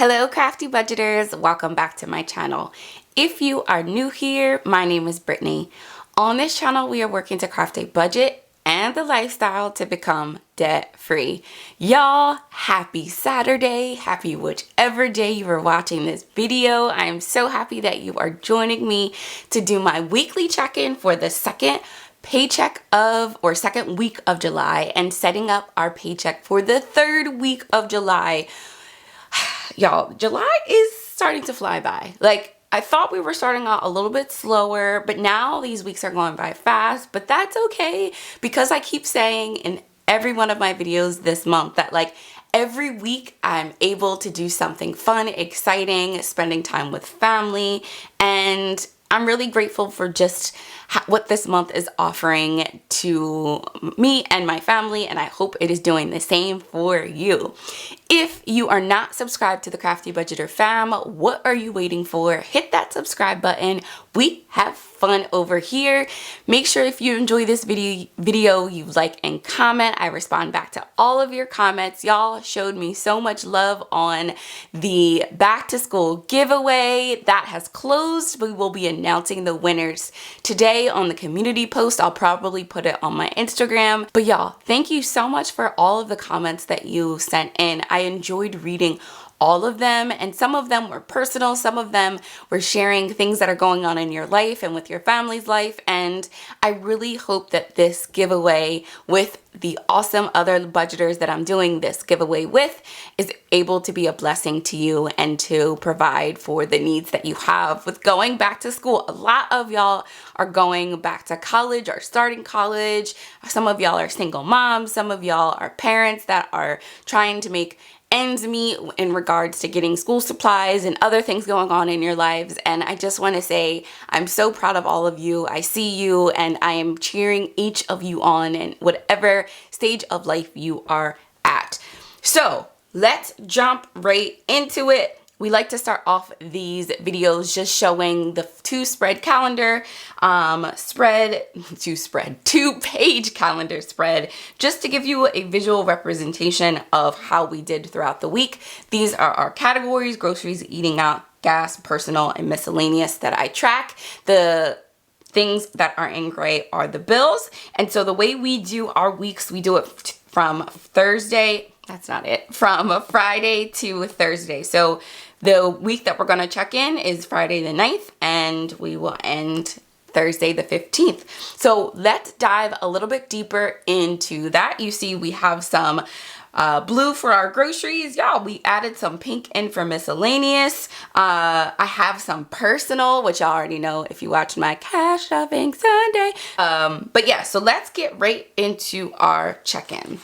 Hello Crafty Budgeters, welcome back to my channel. If you are new here, my name is Brittany. On this channel, we are working to craft a budget and the lifestyle to become debt-free. Y'all, happy Saturday, happy whichever day you are watching this video. I am so happy that you are joining me to do my weekly check-in for the second week of July and setting up our paycheck for the third week of July. Y'all, July is starting to fly by. Like, I thought we were starting out a little bit slower, but now these weeks are going by fast, but that's okay because I keep saying in every one of my videos this month that like every week I'm able to do something fun, exciting, spending time with family, and I'm really grateful for just what this month is offering to me and my family, and I hope it is doing the same for you. If you are not subscribed to the Crafty Budgeter fam, what are you waiting for? Hit that subscribe button. We have fun over here. Make sure if you enjoy this video, you like and comment. I respond back to all of your comments. Y'all showed me so much love on the back to school giveaway that has closed. We will be announcing the winners today on the community post. I'll probably put it on my Instagram. But y'all, thank you so much for all of the comments that you sent in. I enjoyed reading all of them, and some of them were personal, some of them were sharing things that are going on in your life and with your family's life, and I really hope that this giveaway with the awesome other budgeters that I'm doing this giveaway with is able to be a blessing to you and to provide for the needs that you have with going back to school. A lot of y'all are going back to college or starting college. Some of y'all are single moms. Some of y'all are parents that are trying to make ends meet in regards to getting school supplies and other things going on in your lives. And I just want to say I'm so proud of all of you. I see you and I am cheering each of you on in whatever stage of life you are at. So let's jump right into it. We like to start off these videos just showing the two-page calendar spread, just to give you a visual representation of how we did throughout the week. These are our categories: groceries, eating out, gas, personal, and miscellaneous that I track. The things that are in gray are the bills. And so the way we do our weeks, we do it from from Friday to Thursday. So the week that we're going to check in is Friday the 9th, and we will end Thursday the 15th. So let's dive a little bit deeper into that. You see we have some blue for our groceries. Y'all, we added some pink in for miscellaneous. I have some personal, which y'all already know if you watched my Cash Shopping Sunday. But yeah, so let's get right into our check-in.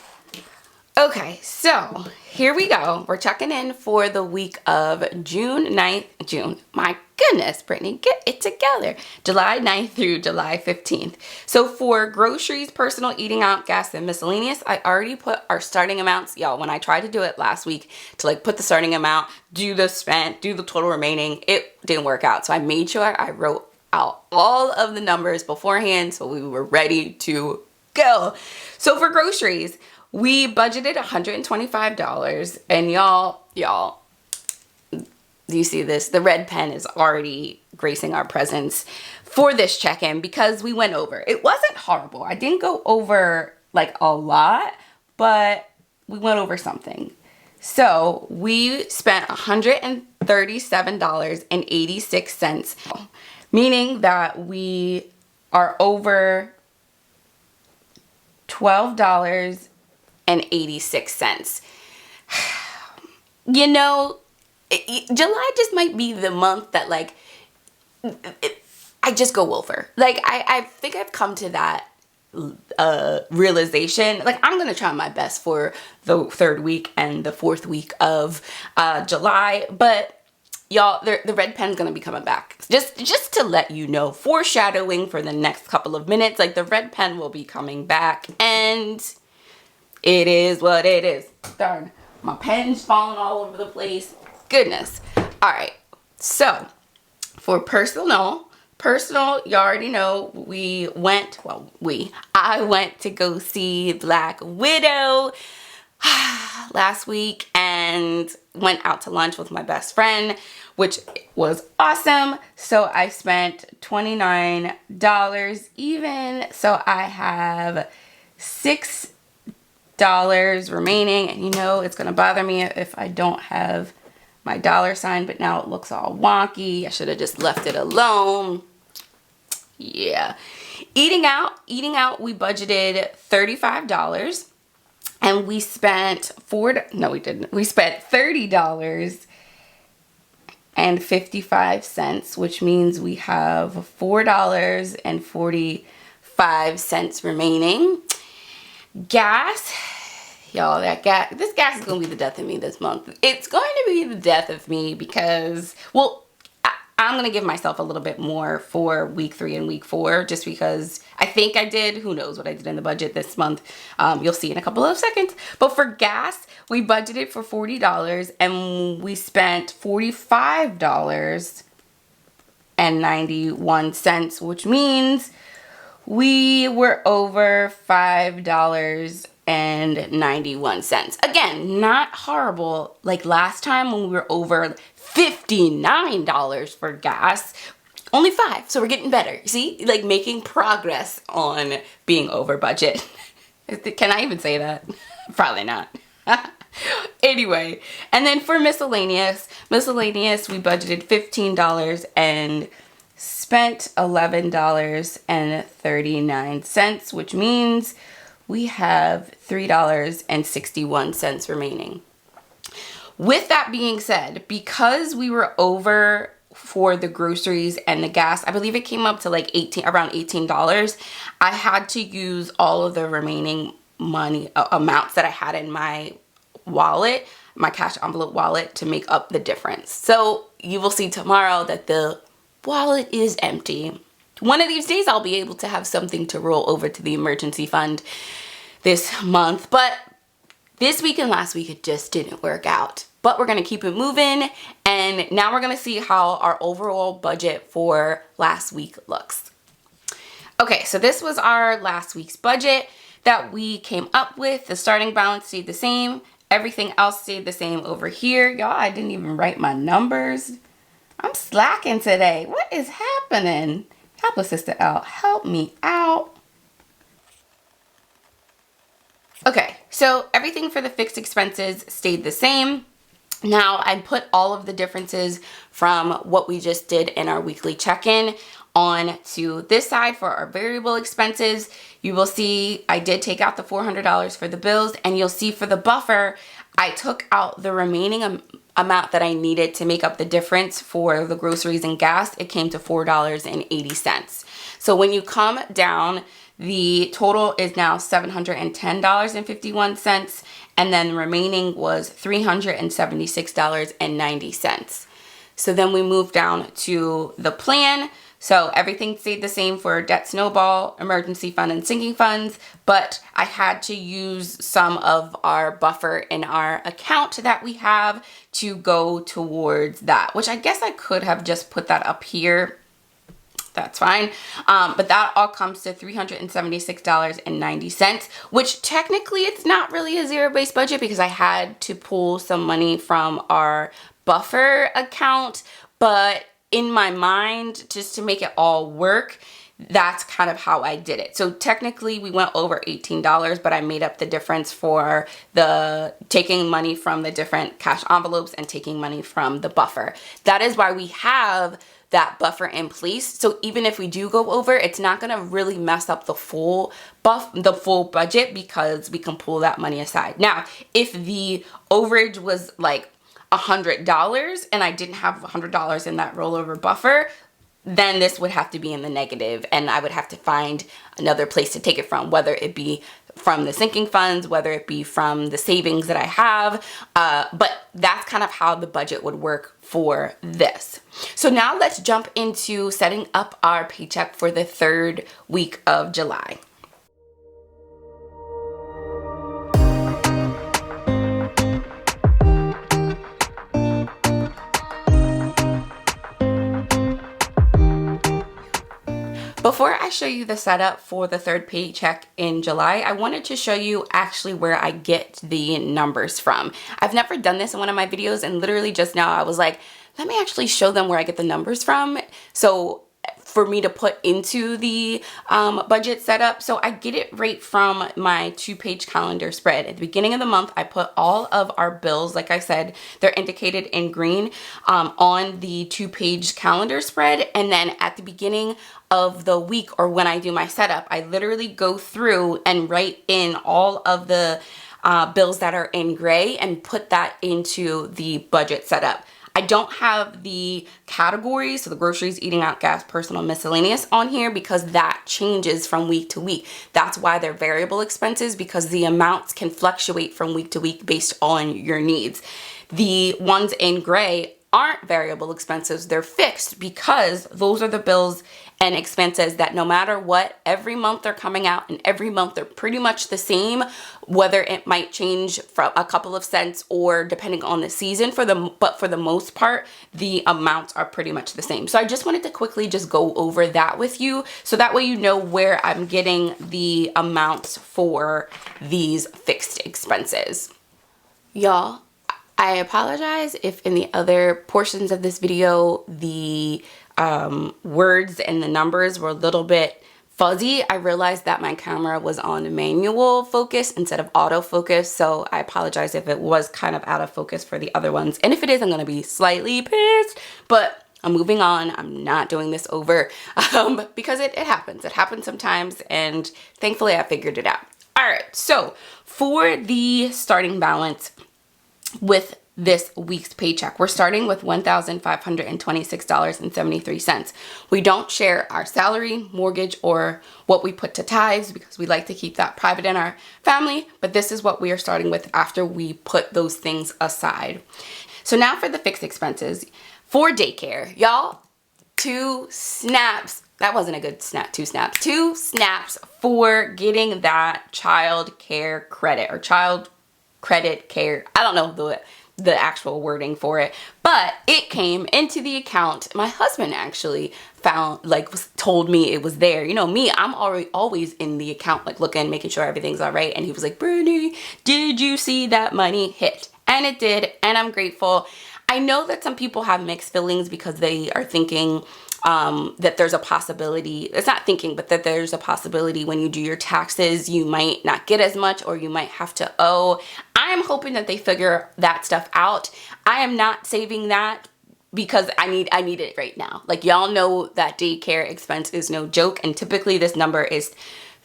Okay, so here we go. We're checking in for the week of June 9th. My goodness, Brittany, get it together. July 9th through July 15th. So for groceries, personal, eating out, gas, and miscellaneous, I already put our starting amounts. Y'all, when I tried to do it last week to like put the starting amount, do the spent, do the total remaining, it didn't work out. So I made sure I wrote out all of the numbers beforehand so we were ready to go. So for groceries, we budgeted $125, and y'all, do you see this? The red pen is already gracing our presence for this check-in because we went over. It wasn't horrible. I didn't go over like a lot, but we went over something. So we spent $137.86, meaning that we are over $12.86. You know, July just might be the month that like I just go over. Like I think I've come to that realization. Like I'm gonna try my best for the third week and the fourth week of July, but y'all, the red pen's gonna be coming back. Just to let you know, foreshadowing for the next couple of minutes, like the red pen will be coming back, and it is what it is. Darn, my pen's falling all over the place. Goodness. All right. So for personal, you already know I went to go see Black Widow last week, and and went out to lunch with my best friend, which was awesome. So I spent $29 even. So I have $6 remaining. And you know, it's going to bother me if I don't have my dollar sign, but now it looks all wonky. I should have just left it alone. Yeah. Eating out, we budgeted $35 and we spent we spent $30.55, which means we have $4.45 remaining. Gas, y'all, this gas is gonna be the death of me this month. It's going to be the death of me because, well, I'm gonna give myself a little bit more for week 3 and week 4, just because I think I did. Who knows what I did in the budget this month? You'll see in a couple of seconds. But for gas, we budgeted for $40 and we spent $45.91, which means we were over $5.91. Again, not horrible like last time when we were over $59 for gas. Only 5, so we're getting better. See, like making progress on being over budget. Can I even say that? Probably not. Anyway, and then for miscellaneous, we budgeted $15 and spent $11.39, which means we have $3.61 remaining. With that being said, because we were over for the groceries and the gas, I believe it came up to like around $18. I had to use all of the remaining money amounts that I had in my wallet, my cash envelope wallet, to make up the difference. So you will see tomorrow that the wallet is empty. One of these days I'll be able to have something to roll over to the emergency fund this month, but this week and last week it just didn't work out. But we're gonna keep it moving, and now we're gonna see how our overall budget for last week looks. Okay, so this was our last week's budget that we came up with. The starting balance stayed the same. Everything else stayed the same over here. Y'all, I didn't even write my numbers. I'm slacking today. What is happening? Help us, Sister L. Help me out. Okay, so everything for the fixed expenses stayed the same. Now I put all of the differences from what we just did in our weekly check-in on to this side for our variable expenses. You will see I did take out the $400 for the bills, and you'll see for the buffer, I took out the remaining amount that I needed to make up the difference for the groceries and gas. It came to $4.80. So when you come down, the total is now $710.51, and then the remaining was $376.90. So then we moved down to the plan. So everything stayed the same for debt snowball, emergency fund, and sinking funds, but I had to use some of our buffer in our account that we have to go towards that, which I guess I could have just put that up here. That's fine. But that all comes to $376.90, which technically it's not really a zero-based budget because I had to pull some money from our buffer account, but in my mind, just to make it all work, that's kind of how I did it. So technically we went over $18, but I made up the difference for the taking money from the different cash envelopes and taking money from the buffer. That is why we have that buffer in place. So even if we do go over, it's not gonna really mess up the full budget because we can pull that money aside. Now, if the overage was like $100 and I didn't have $100 in that rollover buffer, then this would have to be in the negative and I would have to find another place to take it from, whether it be from the sinking funds, whether it be from the savings that I have. But that's kind of how the budget would work for this. So now let's jump into setting up our paycheck for the 3rd week of July. Before I show you the setup for the third paycheck in July, I wanted to show you actually where I get the numbers from. I've never done this in one of my videos, and literally just now I was like, let me actually show them where I get the numbers from. So for me to put into the budget setup. So I get it right from my 2-page calendar spread. At the beginning of the month, I put all of our bills, like I said, they're indicated in green on the 2-page calendar spread. And then at the beginning of the week, or when I do my setup, I literally go through and write in all of the bills that are in gray and put that into the budget setup. I don't have the categories, so the groceries, eating out, gas, personal, miscellaneous on here because that changes from week to week. That's why they're variable expenses, because the amounts can fluctuate from week to week based on your needs. The ones in gray aren't variable expenses, they're fixed, because those are the bills and expenses that no matter what, every month they're coming out, and every month they're pretty much the same, whether it might change from a couple of cents or depending on the season but for the most part, the amounts are pretty much the same. So I just wanted to quickly just go over that with you, so that way you know where I'm getting the amounts for these fixed expenses. Y'all, I apologize if in the other portions of this video the words and the numbers were a little bit fuzzy. I realized that my camera was on manual focus instead of autofocus, so I apologize if it was kind of out of focus for the other ones. And if it is, I'm going to be slightly pissed, but I'm moving on. I'm not doing this over because it happens. It happens sometimes, and thankfully I figured it out. All right, so for the starting balance with this week's paycheck, we're starting with $1,526.73. We don't share our salary, mortgage, or what we put to tithes because we like to keep that private in our family, but this is what we are starting with after we put those things aside. So now for the fixed expenses. For daycare, y'all, 2 snaps. That wasn't a good snap, 2 snaps. 2 snaps for getting that child care credit, or child credit care. I don't know the actual wording for it, but it came into the account. My husband actually told me it was there. You know me, I'm always in the account, like looking, making sure everything's all right. And he was like, Brittany, did you see that money hit? And it did, and I'm grateful. I know that some people have mixed feelings because they are thinking that there's a possibility, it's not thinking, but that there's a possibility when you do your taxes, you might not get as much, or you might have to owe. I am hoping that they figure that stuff out. I am not saving that because I need it right now. Like, y'all know that daycare expense is no joke, and typically this number is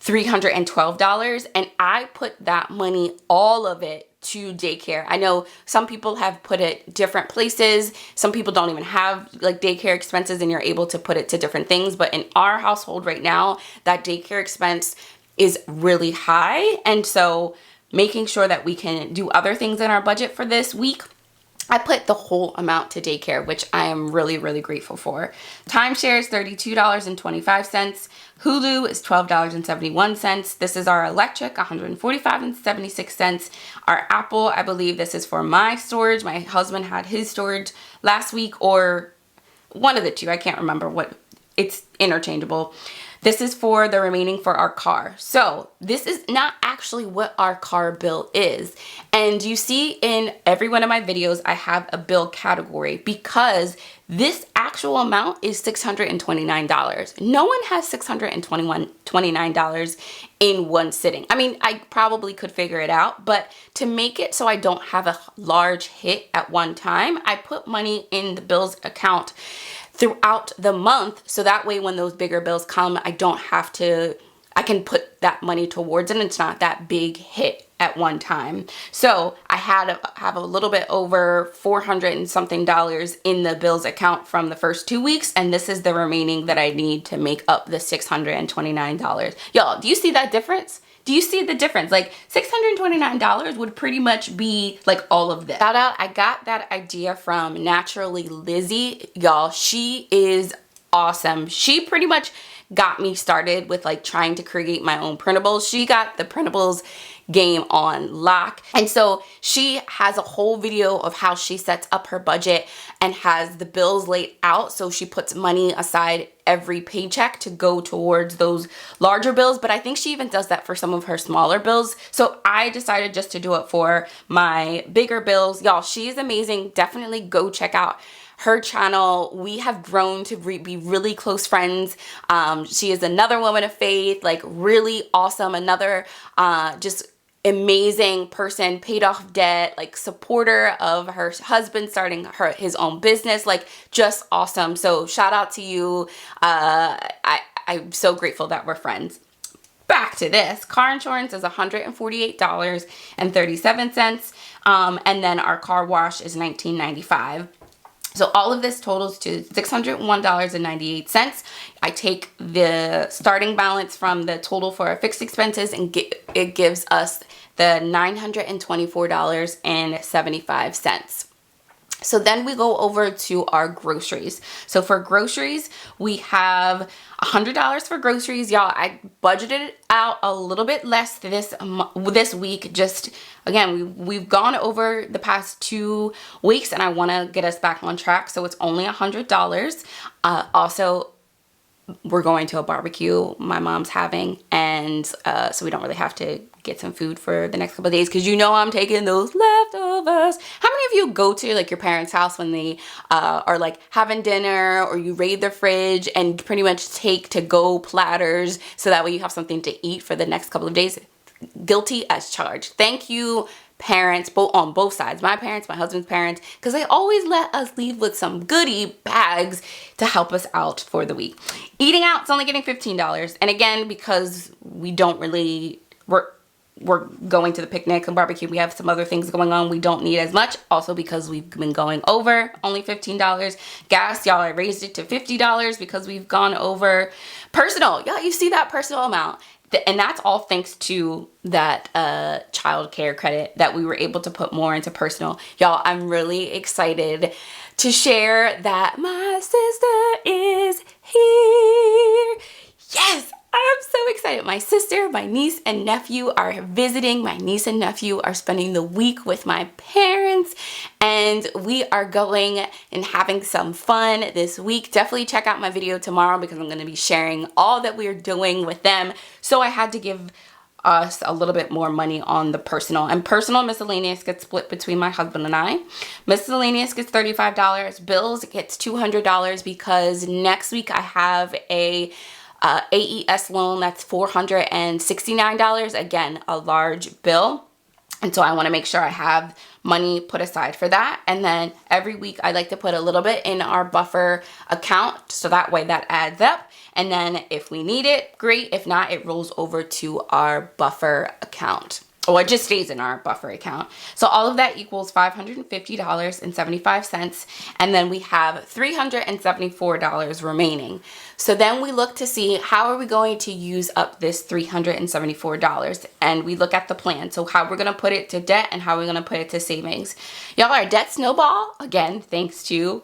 $312, and I put that money, all of it, to daycare. I know some people have put it different places. Some people don't even have like daycare expenses and you're able to put it to different things. But in our household right now, that daycare expense is really high. And so making sure that we can do other things in our budget for this week, I put the whole amount to daycare, which I am really, really grateful for. Timeshare is $32.25. Hulu is $12.71. This is our electric, $145.76. Our Apple, I believe this is for my storage. My husband had his storage last week, or one of the two. I can't remember what. It's interchangeable. This is for the remaining for our car. So this is not actually what our car bill is. And you see in every one of my videos, I have a bill category because this actual amount is $629. No one has $629 in one sitting. I mean, I probably could figure it out, but to make it so I don't have a large hit at one time, I put money in the bills account throughout the month, so that way when those bigger bills come, I can put that money towards it and it's not that big hit at one time. So I have a little bit over $400 and something in the bills account from the first 2 weeks, and this is the remaining that I need to make up the $629. Y'all, do you see that difference? Do you see the difference? Like $629 would pretty much be like all of this. Shout out, I got that idea from Naturally Lizzie. Y'all, she is awesome. She pretty much got me started with like trying to create my own printables. She got the printables game on lock. And so she has a whole video of how she sets up her budget and has the bills laid out. So she puts money aside every paycheck to go towards those larger bills, but I think she even does that for some of her smaller bills. So I decided just to do it for my bigger bills. Y'all, she is amazing. Definitely go check out her channel. We have grown to be really close friends. She is another woman of faith, like really awesome, another just amazing person, paid off debt, like supporter of her husband starting his own business, like just awesome. So shout out to you. I'm so grateful that we're friends. Back to this. Car insurance is $148.37. And then our car wash is $19.95. So all of this totals to $601.98. I take the starting balance from the total for our fixed expenses and it gives us the $924.75. So then we go over to our groceries. So for groceries, we have $100 for groceries. Y'all, I budgeted out a little bit less this week. Just, again, we've gone over the past 2 weeks and I want to get us back on track. So it's only $100. Also, we're going to a barbecue my mom's having, and so we don't really have to get some food for the next couple of days because you know I'm taking those leftovers. How many of you go to like your parents' house when they are like having dinner, or you raid their fridge and pretty much take to-go platters so that way you have something to eat for the next couple of days? Guilty as charged. Thank you, parents, on both sides, my parents, my husband's parents, because they always let us leave with some goodie bags to help us out for the week. Eating out's only getting $15, and again, because we don't really we're going to the picnic and barbecue, we have some other things going on, we don't need as much. Also because we've been going over, only $15. Gas, y'all, I raised it to $50 because we've gone over. Personal, y'all, you see that personal amount. And that's all thanks to that child care credit that we were able to put more into personal. Y'all, I'm really excited to share that my sister is here. Yes, I am so excited. My sister, my niece and nephew are visiting. My niece and nephew are spending the week with my parents, and we are going and having some fun this week. Definitely check out my video tomorrow because I'm going to be sharing all that we're doing with them. So I had to give us a little bit more money on the personal, and personal miscellaneous gets split between my husband and I. Miscellaneous gets $35. Bills gets $200 because next week I have a AES loan that's $469. Again, a large bill. And so I want to make sure I have money put aside for that. And then every week I like to put a little bit in our buffer account, so that way that adds up. And then if we need it, great. If not, it rolls over to our buffer account. Or it just stays in our buffer account. So all of that equals $550.75. And then we have $374 remaining. So then we look to see how are we going to use up this $374. And we look at the plan. So how we're going to put it to debt and how we're going to put it to savings. Y'all, our debt snowball, again, thanks to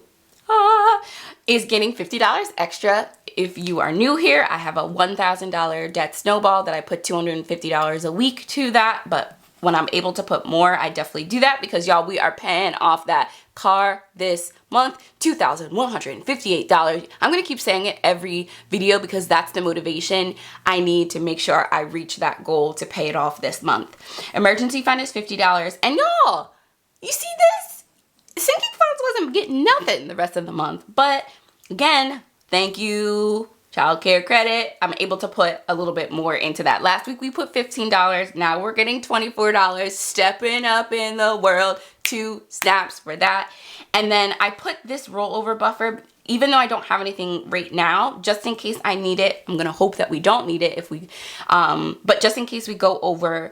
is getting $50 extra. If you are new here, I have a $1,000 debt snowball that I put $250 a week to that. But when I'm able to put more, I definitely do that because y'all, we are paying off that car this month, $2,158. I'm going to keep saying it every video because that's the motivation I need to make sure I reach that goal to pay it off this month. Emergency fund is $50. And y'all, you see this? Sinking funds wasn't getting nothing the rest of the month. But again, thank you, child care credit. I'm able to put a little bit more into that. Last week we put $15. Now we're getting $24. Stepping up in the world. 2 snaps for that. And then I put this rollover buffer, even though I don't have anything right now, just in case I need it. I'm gonna hope that we don't need it if we, but just in case we go over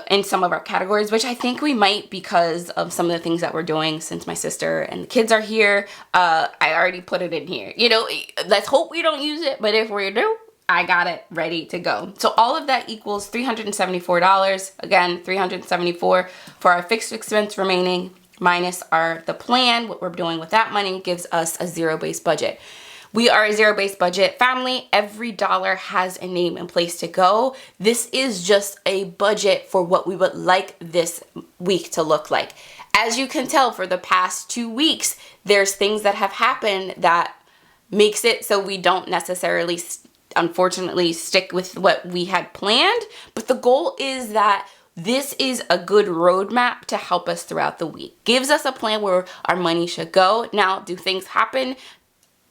in some of our categories, which I think we might because of some of the things that we're doing since my sister and the kids are here. I already put it in here. You know, let's hope we don't use it, but if we do, I got it ready to go. So all of that equals $374. Again, $374 for our fixed expense remaining minus the plan. What we're doing with that money gives us a zero-based budget. We are a zero-based budget family. Every dollar has a name and place to go. This is just a budget for what we would like this week to look like. As you can tell, for the past 2 weeks, there's things that have happened that makes it so we don't necessarily, unfortunately, stick with what we had planned. But the goal is that this is a good roadmap to help us throughout the week. Gives us a plan where our money should go. Now, do things happen?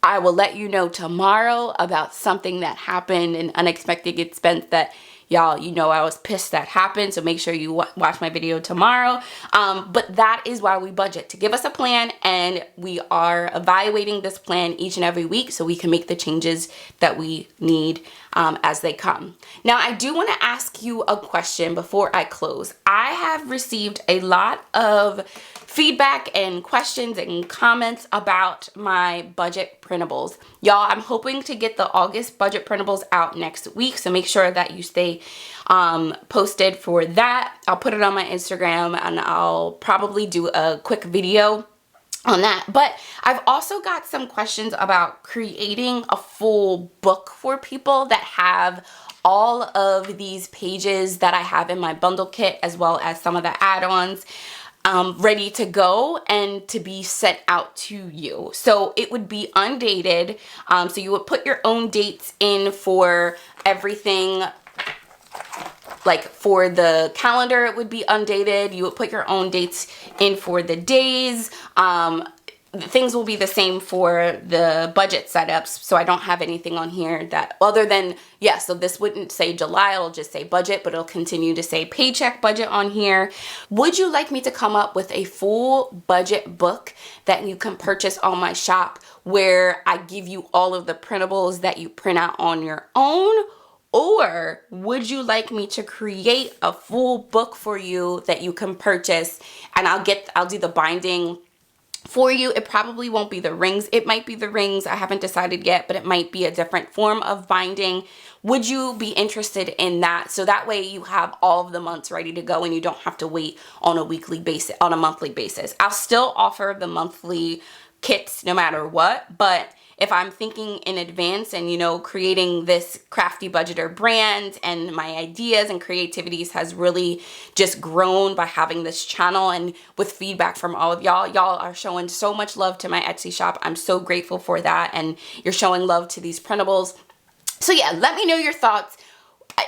I will let you know tomorrow about something that happened, an unexpected expense that y'all, you know, I was pissed that happened. So make sure you watch my video tomorrow. But that is why we budget, to give us a plan, and we are evaluating this plan each and every week so we can make the changes that we need as they come. Now, I do want to ask you a question before I close. I have received a lot of feedback and questions and comments about my budget printables. Y'all, I'm hoping to get the August budget printables out next week, so make sure that you stay posted for that. I'll put it on my Instagram, and I'll probably do a quick video on that. But I've also got some questions about creating a full book for people that have all of these pages that I have in my bundle kit, as well as some of the add-ons ready to go and to be sent out to you. So it would be undated. So you would put your own dates in for everything. Like for the calendar, it would be undated. You would put your own dates in for the days. Things will be the same for the budget setups. So I don't have anything on here that other than, yeah, so this wouldn't say July, it'll just say budget, but it'll continue to say paycheck budget on here. Would you like me to come up with a full budget book that you can purchase on my shop, where I give you all of the printables that you print out on your own? Or would you like me to create a full book for you that you can purchase, and I'll do the binding for you? It probably won't be the rings. It might be the rings. I haven't decided yet, but it might be a different form of binding. Would you be interested in that? So that way you have all of the months ready to go and you don't have to wait on a weekly basis, on a monthly basis. I'll still offer the monthly kits no matter what, but if I'm thinking in advance and, you know, creating this Crafty Budgeter brand, and my ideas and creativities has really just grown by having this channel, and with feedback from all of y'all. Y'all are showing so much love to my Etsy shop. I'm so grateful for that. And you're showing love to these printables. So yeah, let me know your thoughts.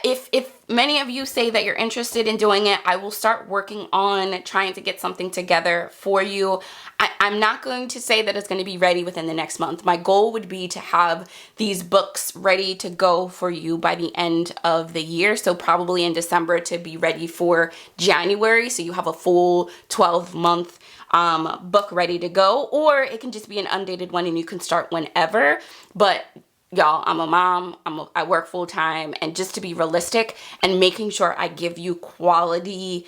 If many of you say that you're interested in doing it, I will start working on trying to get something together for you. I'm not going to say that it's going to be ready within the next month. My goal would be to have these books ready to go for you by the end of the year. So probably in December to be ready for January. So you have a full 12-month book ready to go. Or it can just be an undated one and you can start whenever. But y'all, I'm a mom, I work full time, and just to be realistic and making sure I give you quality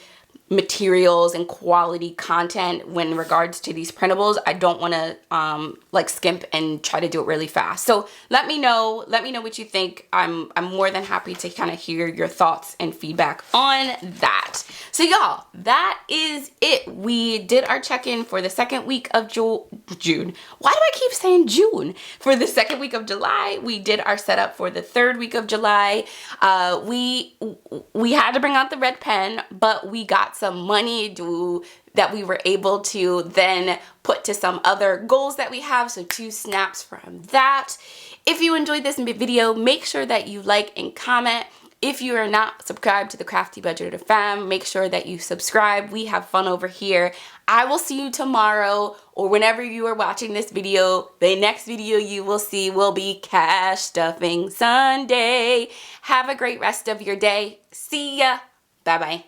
materials and quality content when regards to these printables, I don't want to like skimp and try to do it really fast. So let me know what you think. I'm more than happy to kind of hear your thoughts and feedback on that. So y'all, that is it. We did our check-in for the second week of June. Why do I keep saying June? For the second week of July. We did our setup for the third week of July. We had to bring out the red pen, but we got some money that we were able to then put to some other goals that we have. So 2 snaps from that. If you enjoyed this video, make sure that you like and comment. If you are not subscribed to the Crafty Budgeter fam, make sure that you subscribe. We have fun over here. I will see you tomorrow, or whenever you are watching this video. The next video you will see will be Cash Stuffing Sunday. Have a great rest of your day. See ya. Bye-bye.